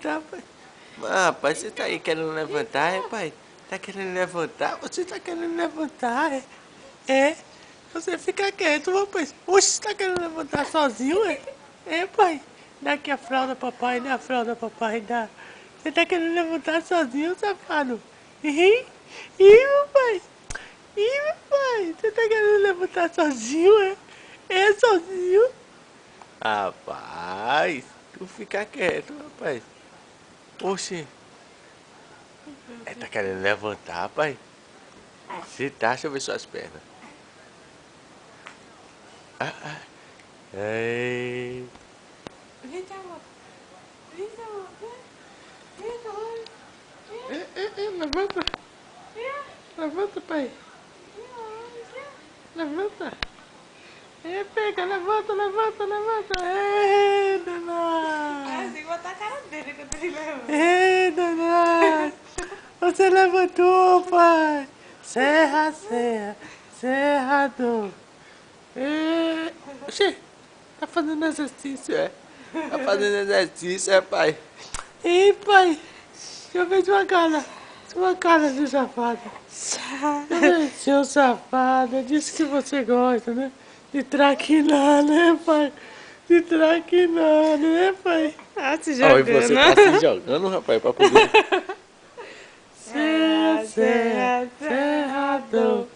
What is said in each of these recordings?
levantar, pai. Ah, rapaz, você tá aí querendo levantar, é, pai? Tá querendo levantar? Você tá querendo levantar, é? É? Você fica quieto, rapaz. Oxe, você tá querendo levantar sozinho, é? É, pai? Dá aqui a fralda, papai, dá a fralda, papai, dá. Você tá querendo levantar sozinho, safado? Ih, meu pai. Ih, meu pai. Você tá querendo levantar sozinho, é? É sozinho? Rapaz, tu fica quieto, rapaz. Oxe. É, tá querendo levantar, pai? Você tá, deixa eu ver suas pernas. Ei. Eita, amor. Eita, amor. Eita, amor. Levanta. Levanta, pai. Levanta. Pega, levanta, levanta, levanta. Ah, Danado. tem que botar a cara dele quando ele levanta. Danado. Você levantou, pai. Serra, serra, cerrador. Oxê, tá fazendo exercício, é? Tá fazendo exercício, é, pai? Ei, pai, deixa eu ver sua cara, seu safado. Deixa eu ver, seu safado, disse que você gosta, né? De traquinar, né, pai? De traquinar, né, pai? Ah, se Oh, e jogando. você tá se jogando, rapaz, pra poder... Serra, serra, cerrador.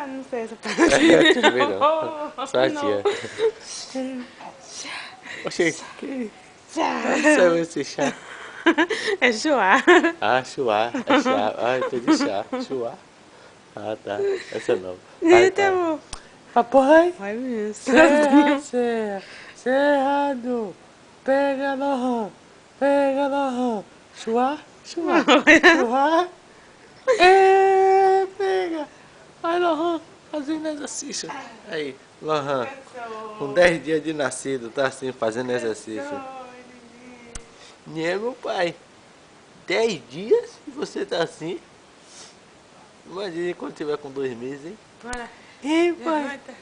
Não sei essa parte. Também não, só a Não. tia. Oxê, que... Saiu esse chá. É chuá. Ah, chuá, é chá. Ah, entendi chá. Chuá. Ah, tá. Essa não. Vai, Eita, vai. amor. Papai, Vai mesmo. serra, serra, cerrado. Pega no rã, pega no rã. Chuá, chuá, chuá. Pega. Vai, Lohan, fazendo exercício. Aí, Lohan, com 10 dias de nascido, tá assim, fazendo exercício. Meu pai, 10 dias e você tá assim? Imagina quando tiver com 2 meses, hein? Bora. Ei, pai. Levanta.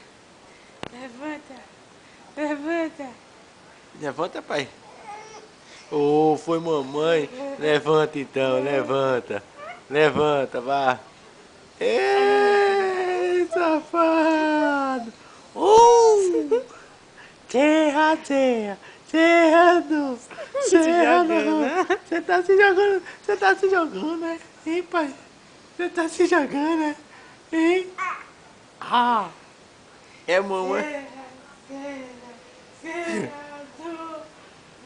Levanta. Levanta. Levanta, pai. Oh, foi mamãe. Levanta então, levanta. Levanta, vá. Ei, safado. Terra, terra, cerrado, cerrado. Você tá se jogando, né? Hein, pai? Você tá se jogando, né? Hein? Ah, é mamãe.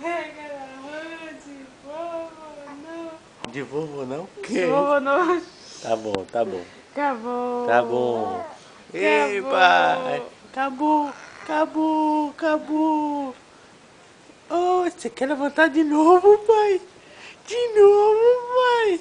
Pega na mão de vovô, não. De vovô não? De vovô, não. Tá bom, tá bom. Acabou. Tá bom. Ei, pai. Acabou, acabou, acabou. Oh, você quer levantar de novo, pai? De novo, pai?